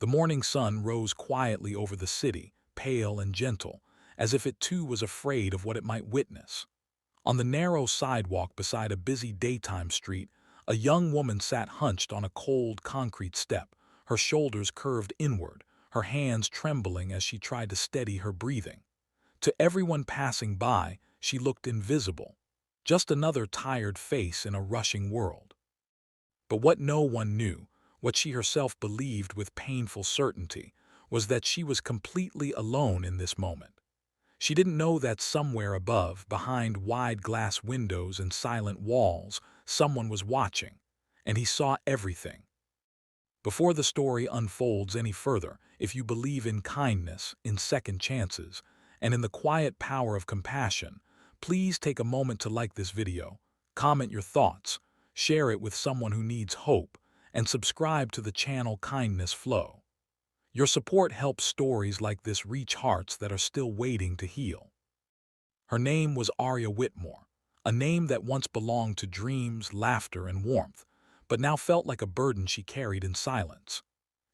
The morning sun rose quietly over the city, pale and gentle, as if it too was afraid of what it might witness. On the narrow sidewalk beside a busy daytime street, a young woman sat hunched on a cold concrete step, her shoulders curved inward, her hands trembling as she tried to steady her breathing. To everyone passing by, she looked invisible, just another tired face in a rushing world. But what no one knew, what she herself believed with painful certainty, was that she was completely alone in this moment. She didn't know that somewhere above, behind wide glass windows and silent walls, someone was watching, and he saw everything. Before the story unfolds any further, if you believe in kindness, in second chances, and in the quiet power of compassion, please take a moment to like this video, comment your thoughts, share it with someone who needs hope, and subscribe to the channel Kindness Flow. Your support helps stories like this reach hearts that are still waiting to heal. Her name was Aria Whitmore, a name that once belonged to dreams, laughter, and warmth, but now felt like a burden she carried in silence.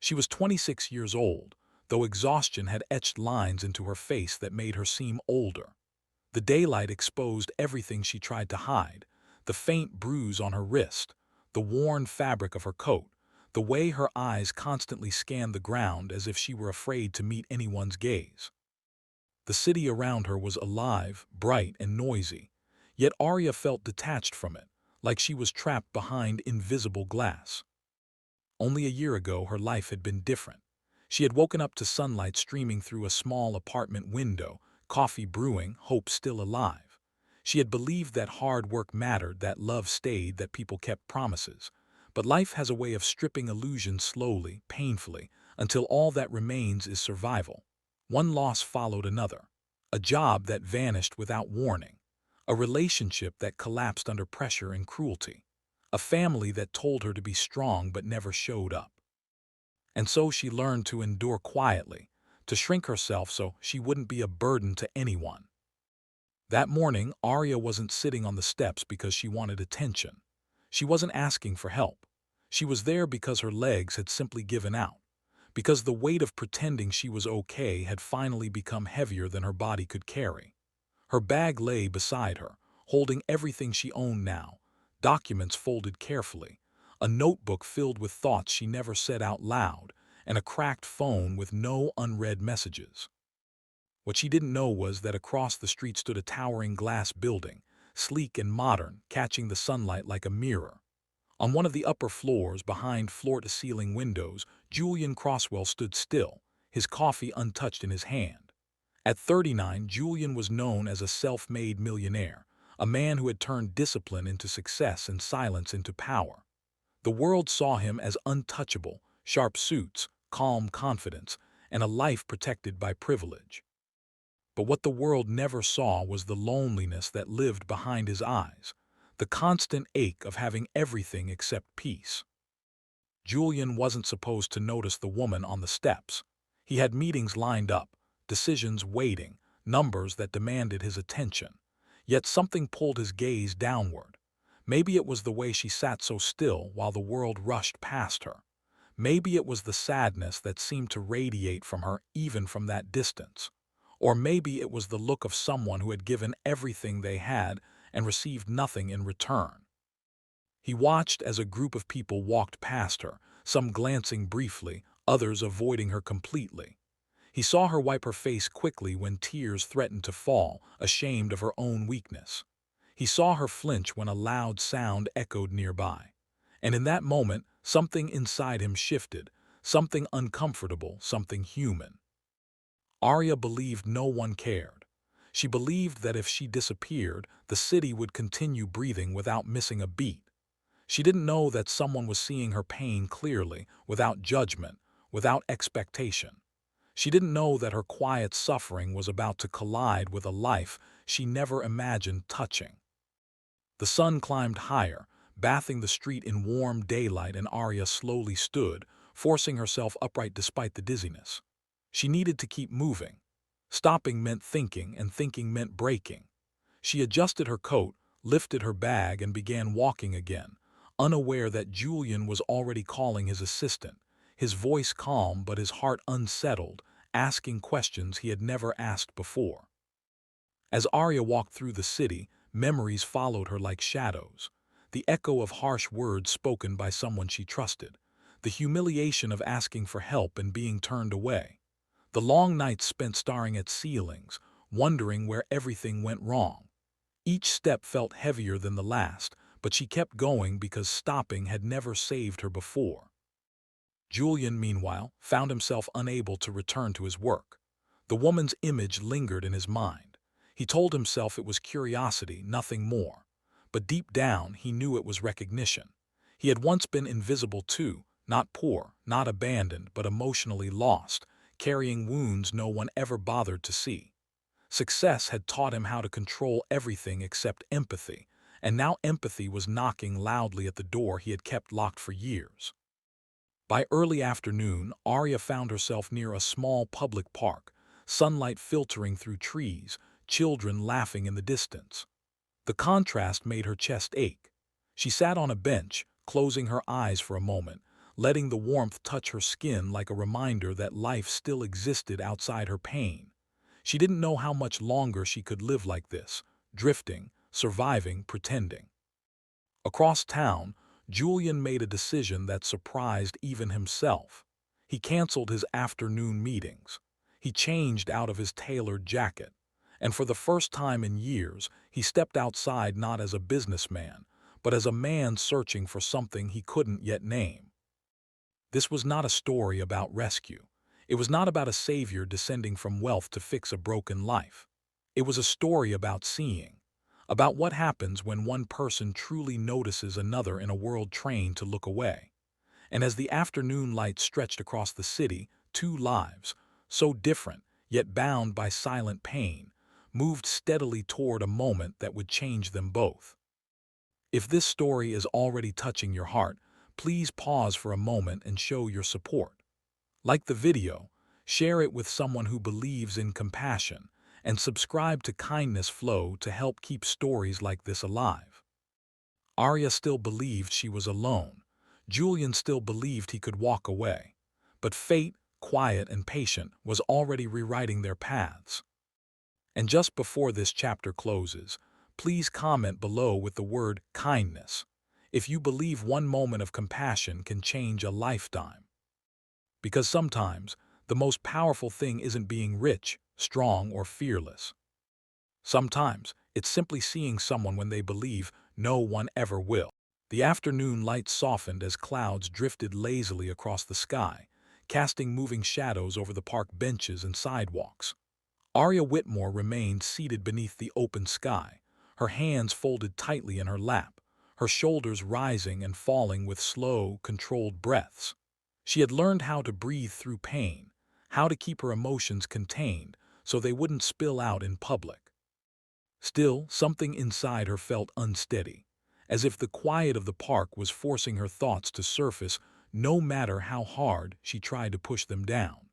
She was 26 years old, though exhaustion had etched lines into her face that made her seem older. The daylight exposed everything she tried to hide, the faint bruise on her wrist, the worn fabric of her coat, the way her eyes constantly scanned the ground as if she were afraid to meet anyone's gaze. The city around her was alive, bright, and noisy, yet Arya felt detached from it, like she was trapped behind invisible glass. Only a year ago her life had been different. She had woken up to sunlight streaming through a small apartment window, coffee brewing, hope still alive. She had believed that hard work mattered, that love stayed, that people kept promises. But life has a way of stripping illusions slowly, painfully, until all that remains is survival. One loss followed another. A job that vanished without warning. A relationship that collapsed under pressure and cruelty. A family that told her to be strong but never showed up. And so she learned to endure quietly, to shrink herself so she wouldn't be a burden to anyone. That morning, Arya wasn't sitting on the steps because she wanted attention. She wasn't asking for help. She was there because her legs had simply given out, because the weight of pretending she was okay had finally become heavier than her body could carry. Her bag lay beside her, holding everything she owned now, documents folded carefully, a notebook filled with thoughts she never said out loud, and a cracked phone with no unread messages. What she didn't know was that across the street stood a towering glass building, sleek and modern, catching the sunlight like a mirror. On one of the upper floors, behind floor-to-ceiling windows, Julian Croswell stood still, his coffee untouched in his hand. At 39, Julian was known as a self-made millionaire, a man who had turned discipline into success and silence into power. The world saw him as untouchable, sharp suits, calm confidence, and a life protected by privilege. But what the world never saw was the loneliness that lived behind his eyes, the constant ache of having everything except peace. Julian wasn't supposed to notice the woman on the steps. He had meetings lined up, decisions waiting, numbers that demanded his attention. Yet something pulled his gaze downward. Maybe it was the way she sat so still while the world rushed past her. Maybe it was the sadness that seemed to radiate from her even from that distance. Or maybe it was the look of someone who had given everything they had and received nothing in return. He watched as a group of people walked past her, some glancing briefly, others avoiding her completely. He saw her wipe her face quickly when tears threatened to fall, ashamed of her own weakness. He saw her flinch when a loud sound echoed nearby. And in that moment, something inside him shifted, something uncomfortable, something human. Arya believed no one cared. She believed that if she disappeared, the city would continue breathing without missing a beat. She didn't know that someone was seeing her pain clearly, without judgment, without expectation. She didn't know that her quiet suffering was about to collide with a life she never imagined touching. The sun climbed higher, bathing the street in warm daylight, and Arya slowly stood, forcing herself upright despite the dizziness. She needed to keep moving. Stopping meant thinking, and thinking meant breaking. She adjusted her coat, lifted her bag, and began walking again, unaware that Julian was already calling his assistant. his voice calm but his heart unsettled, asking questions he had never asked before. As Aria walked through the city, memories followed her like shadows. The echo of harsh words spoken by someone she trusted, the humiliation of asking for help and being turned away, the long nights spent staring at ceilings, wondering where everything went wrong. Each step felt heavier than the last, but she kept going because stopping had never saved her before. Julian, meanwhile, found himself unable to return to his work. The woman's image lingered in his mind. He told himself it was curiosity, nothing more. But deep down, he knew it was recognition. He had once been invisible too, not poor, not abandoned, but emotionally lost, carrying wounds no one ever bothered to see. Success had taught him how to control everything except empathy, and now empathy was knocking loudly at the door he had kept locked for years. By early afternoon, Aria found herself near a small public park, sunlight filtering through trees, children laughing in the distance. The contrast made her chest ache. She sat on a bench, closing her eyes for a moment, letting the warmth touch her skin like a reminder that life still existed outside her pain. She didn't know how much longer she could live like this, drifting, surviving, pretending. Across town, Julian made a decision that surprised even himself. He canceled his afternoon meetings. He changed out of his tailored jacket. And for the first time in years, he stepped outside not as a businessman, but as a man searching for something he couldn't yet name. This was not a story about rescue. It was not about a savior descending from wealth to fix a broken life. It was a story about seeing, about what happens when one person truly notices another in a world trained to look away. And as the afternoon light stretched across the city, two lives, so different, yet bound by silent pain, moved steadily toward a moment that would change them both. If this story is already touching your heart, please pause for a moment and show your support. Like the video, share it with someone who believes in compassion, and subscribe to Kindness Flow to help keep stories like this alive. Aria still believed she was alone. Julian still believed he could walk away. But fate, quiet and patient, was already rewriting their paths. And just before this chapter closes, please comment below with the word kindness if you believe one moment of compassion can change a lifetime. Because sometimes, the most powerful thing isn't being rich, strong, or fearless. Sometimes, it's simply seeing someone when they believe no one ever will. The afternoon light softened as clouds drifted lazily across the sky, casting moving shadows over the park benches and sidewalks. Aria Whitmore remained seated beneath the open sky, her hands folded tightly in her lap, her shoulders rising and falling with slow, controlled breaths. She had learned how to breathe through pain, how to keep her emotions contained so they wouldn't spill out in public. Still, something inside her felt unsteady, as if the quiet of the park was forcing her thoughts to surface no matter how hard she tried to push them down.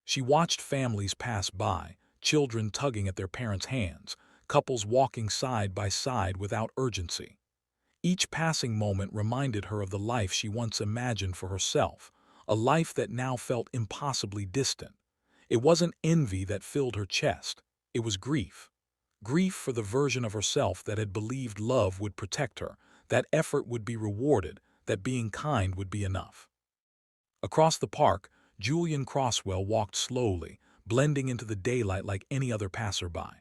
She watched families pass by, children tugging at their parents' hands, couples walking side by side without urgency. Each passing moment reminded her of the life she once imagined for herself, a life that now felt impossibly distant. It wasn't envy that filled her chest, it was grief. Grief for the version of herself that had believed love would protect her, that effort would be rewarded, that being kind would be enough. Across the park, Julian Croswell walked slowly, blending into the daylight like any other passerby.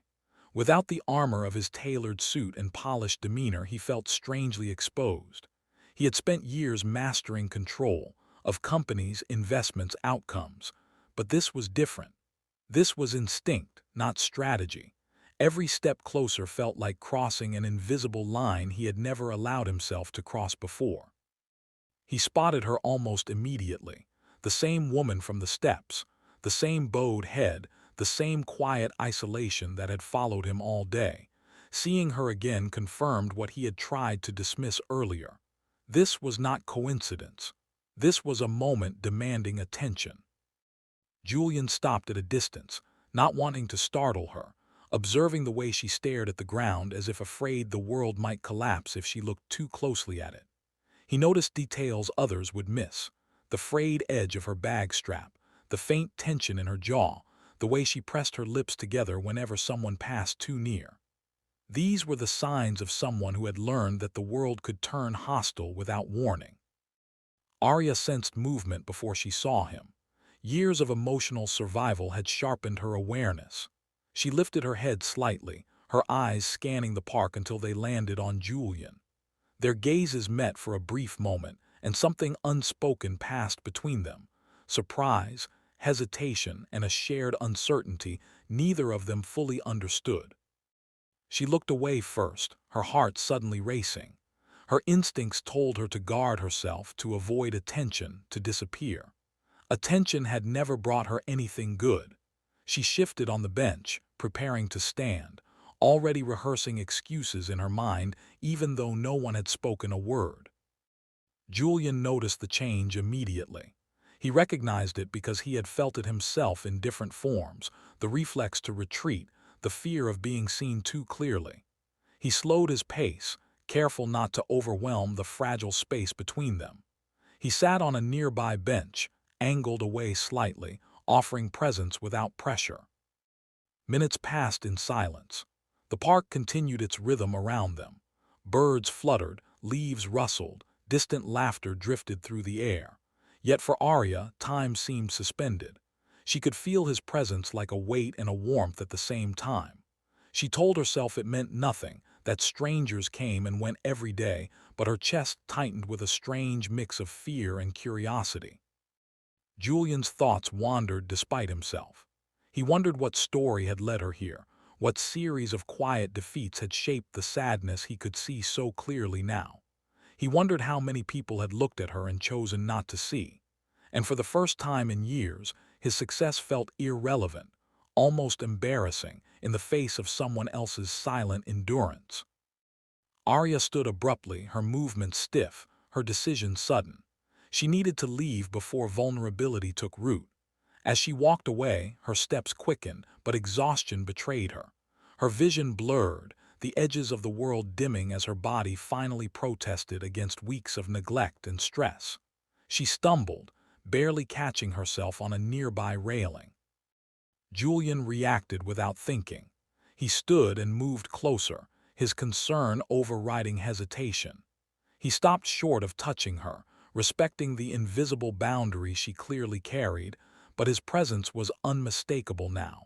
Without the armor of his tailored suit and polished demeanor, he felt strangely exposed. He had spent years mastering control of companies, investments, outcomes. But this was different. This was instinct, not strategy. Every step closer felt like crossing an invisible line he had never allowed himself to cross before. He spotted her almost immediately, the same woman from the steps, the same bowed head, the same quiet isolation that had followed him all day. Seeing her again confirmed what he had tried to dismiss earlier. This was not coincidence. This was a moment demanding attention. Julian stopped at a distance, not wanting to startle her, observing the way she stared at the ground as if afraid the world might collapse if she looked too closely at it. He noticed details others would miss, the frayed edge of her bag strap, the faint tension in her jaw, the way she pressed her lips together whenever someone passed too near. These were the signs of someone who had learned that the world could turn hostile without warning. Aria sensed movement before she saw him. Years of emotional survival had sharpened her awareness. She lifted her head slightly, her eyes scanning the park until they landed on Julian. Their gazes met for a brief moment, and something unspoken passed between them. Surprise, hesitation, and a shared uncertainty neither of them fully understood. She looked away first, her heart suddenly racing. Her instincts told her to guard herself, to avoid attention, to disappear. Attention had never brought her anything good. She shifted on the bench, preparing to stand, already rehearsing excuses in her mind even though no one had spoken a word. Julian noticed the change immediately. He recognized it because he had felt it himself in different forms, the reflex to retreat, the fear of being seen too clearly. He slowed his pace, careful not to overwhelm the fragile space between them. He sat on a nearby bench, angled away slightly, offering presence without pressure. Minutes passed in silence. The park continued its rhythm around them. Birds fluttered, leaves rustled, distant laughter drifted through the air. Yet for Aria, time seemed suspended. She could feel his presence like a weight and a warmth at the same time. She told herself it meant nothing, that strangers came and went every day, but her chest tightened with a strange mix of fear and curiosity. Julian's thoughts wandered despite himself. He wondered what story had led her here, what series of quiet defeats had shaped the sadness he could see so clearly now. He wondered how many people had looked at her and chosen not to see. And for the first time in years, his success felt irrelevant, almost embarrassing, in the face of someone else's silent endurance. Aria stood abruptly, her movements stiff, her decision sudden. She needed to leave before vulnerability took root. As she walked away, her steps quickened, but exhaustion betrayed her. Her vision blurred, the edges of the world dimming as her body finally protested against weeks of neglect and stress. She stumbled, barely catching herself on a nearby railing. Julian reacted without thinking. He stood and moved closer, his concern overriding hesitation. He stopped short of touching her, respecting the invisible boundary she clearly carried, but his presence was unmistakable now.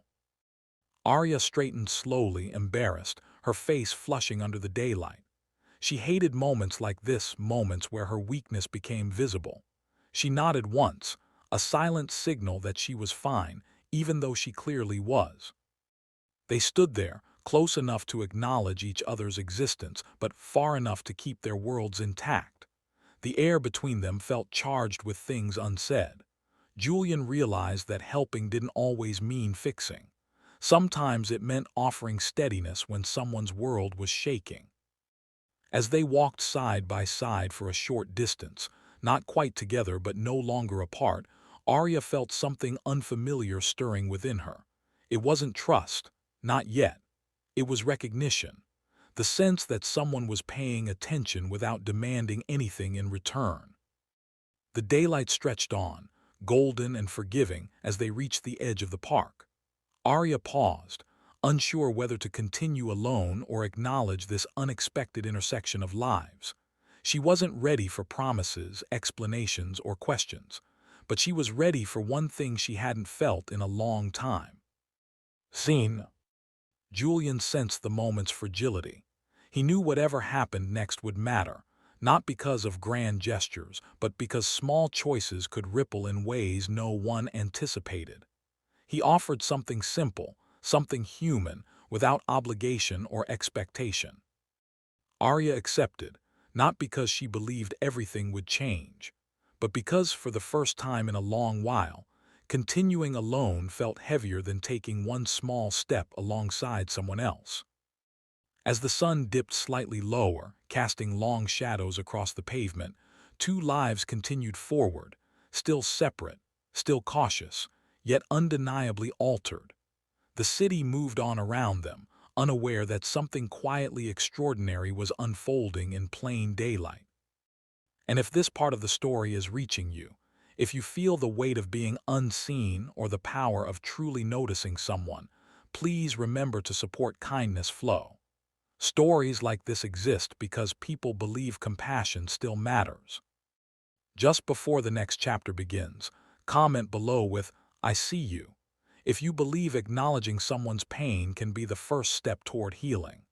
Aria straightened slowly, embarrassed, her face flushing under the daylight. She hated moments like this, moments where her weakness became visible. She nodded once, a silent signal that she was fine, even though she clearly was. They stood there, close enough to acknowledge each other's existence, but far enough to keep their worlds intact. The air between them felt charged with things unsaid. Julian realized that helping didn't always mean fixing. Sometimes it meant offering steadiness when someone's world was shaking. As they walked side by side for a short distance, not quite together but no longer apart, Aria felt something unfamiliar stirring within her. It wasn't trust, not yet. It was recognition, the sense that someone was paying attention without demanding anything in return. The daylight stretched on, golden and forgiving, as they reached the edge of the park. Aria paused, unsure whether to continue alone or acknowledge this unexpected intersection of lives. She wasn't ready for promises, explanations, or questions, but she was ready for one thing she hadn't felt in a long time. Seen. Julian sensed the moment's fragility. He knew whatever happened next would matter, not because of grand gestures, but because small choices could ripple in ways no one anticipated. He offered something simple, something human, without obligation or expectation. Aria accepted, not because she believed everything would change, but because for the first time in a long while, continuing alone felt heavier than taking one small step alongside someone else. As the sun dipped slightly lower, casting long shadows across the pavement, two lives continued forward, still separate, still cautious, yet undeniably altered. The city moved on around them, unaware that something quietly extraordinary was unfolding in plain daylight. And if this part of the story is reaching you, If you feel the weight of being unseen or the power of truly noticing someone, please remember to support kindness flow. Stories like this exist because people believe compassion still matters. Just before the next chapter begins, comment below with, "I see you," if you believe acknowledging someone's pain can be the first step toward healing.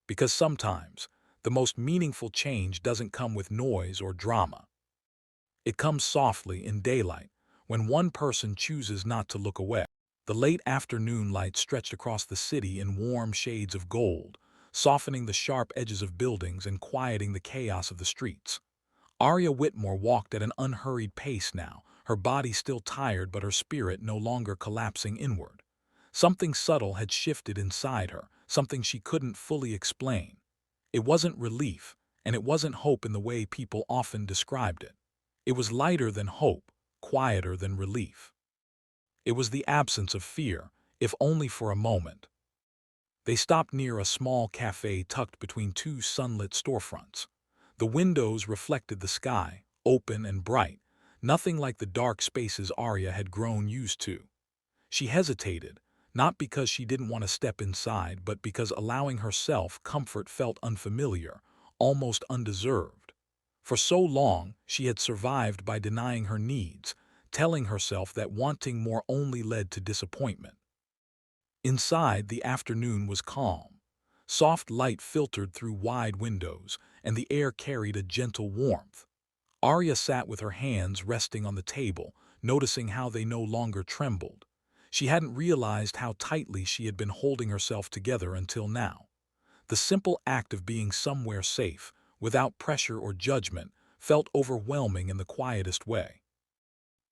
Because sometimes, the most meaningful change doesn't come with noise or drama. It comes softly in daylight, when one person chooses not to look away. The late afternoon light stretched across the city in warm shades of gold, softening the sharp edges of buildings and quieting the chaos of the streets. Aria Whitmore walked at an unhurried pace now, her body still tired but her spirit no longer collapsing inward. Something subtle had shifted inside her, something she couldn't fully explain. It wasn't relief, and it wasn't hope in the way people often described it. It was lighter than hope, quieter than relief. It was the absence of fear, if only for a moment. They stopped near a small cafe tucked between two sunlit storefronts. The windows reflected the sky, open and bright, nothing like the dark spaces Aria had grown used to. She hesitated, not because she didn't want to step inside, but because allowing herself comfort felt unfamiliar, almost undeserved. For so long, she had survived by denying her needs, telling herself that wanting more only led to disappointment. Inside, the afternoon was calm. Soft light filtered through wide windows, and the air carried a gentle warmth. Arya sat with her hands resting on the table, noticing how they no longer trembled. She hadn't realized how tightly she had been holding herself together until now. The simple act of being somewhere safe, without pressure or judgment, felt overwhelming in the quietest way.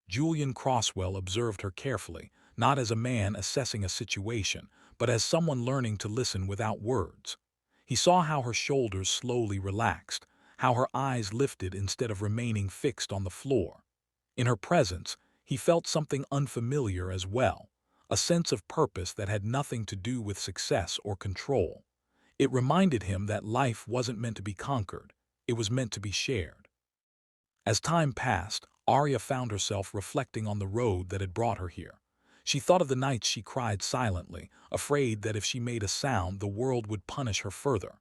Julian Croswell observed her carefully, not as a man assessing a situation, but as someone learning to listen without words. He saw how her shoulders slowly relaxed, how her eyes lifted instead of remaining fixed on the floor. In her presence, he felt something unfamiliar as well, a sense of purpose that had nothing to do with success or control. It reminded him that life wasn't meant to be conquered, it was meant to be shared. As time passed, Arya found herself reflecting on the road that had brought her here. She thought of the nights she cried silently, afraid that if she made a sound, the world would punish her further.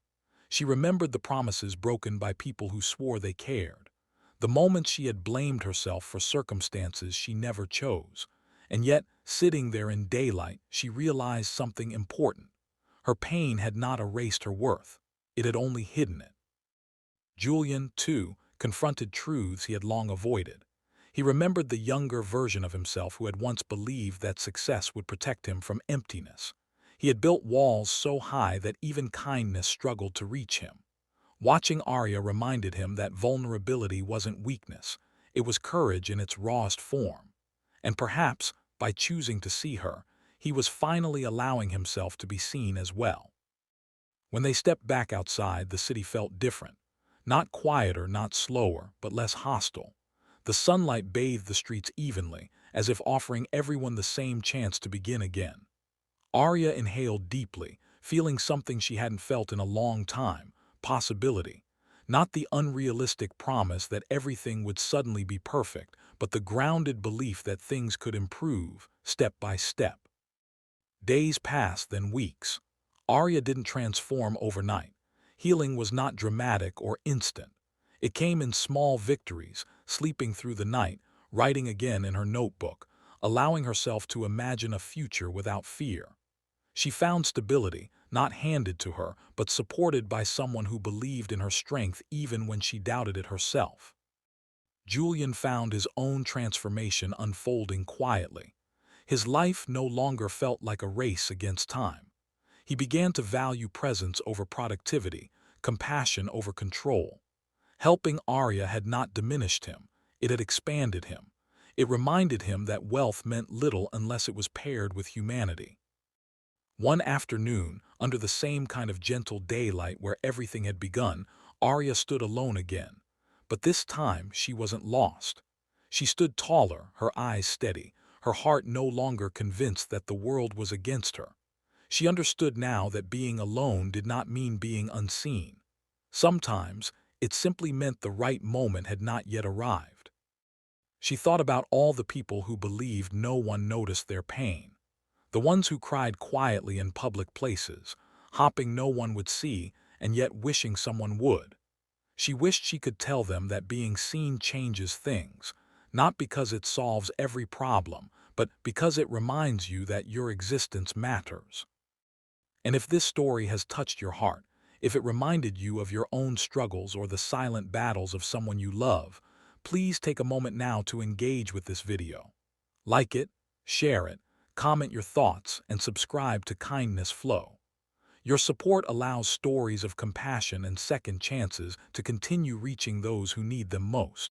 She remembered the promises broken by people who swore they cared. The moments she had blamed herself for circumstances she never chose. And yet, sitting there in daylight, she realized something important. Her pain had not erased her worth. It had only hidden it. Julian, too, confronted truths he had long avoided. He remembered the younger version of himself who had once believed that success would protect him from emptiness. He had built walls so high that even kindness struggled to reach him. Watching Arya reminded him that vulnerability wasn't weakness, it was courage in its rawest form. And perhaps, by choosing to see her, he was finally allowing himself to be seen as well. When they stepped back outside, the city felt different. Not quieter, not slower, but less hostile. The sunlight bathed the streets evenly, as if offering everyone the same chance to begin again. Arya inhaled deeply, feeling something she hadn't felt in a long time, possibility. Not the unrealistic promise that everything would suddenly be perfect, but the grounded belief that things could improve, step by step. Days passed, then weeks. Arya didn't transform overnight. Healing was not dramatic or instant. It came in small victories, sleeping through the night, writing again in her notebook, allowing herself to imagine a future without fear. She found stability, not handed to her, but supported by someone who believed in her strength even when she doubted it herself. Julian found his own transformation unfolding quietly. His life no longer felt like a race against time. He began to value presence over productivity, compassion over control. Helping Arya had not diminished him, it had expanded him. It reminded him that wealth meant little unless it was paired with humanity. One afternoon, under the same kind of gentle daylight where everything had begun, Arya stood alone again. But this time she wasn't lost. She stood taller, her eyes steady, her heart no longer convinced that the world was against her. She understood now that being alone did not mean being unseen. Sometimes, it simply meant the right moment had not yet arrived. She thought about all the people who believed no one noticed their pain, the ones who cried quietly in public places, hoping no one would see and yet wishing someone would. She wished she could tell them that being seen changes things, not because it solves every problem, but because it reminds you that your existence matters. And if this story has touched your heart, if it reminded you of your own struggles or the silent battles of someone you love, please take a moment now to engage with this video. Like it, share it, comment your thoughts, and subscribe to Kindness Flow. Your support allows stories of compassion and second chances to continue reaching those who need them most.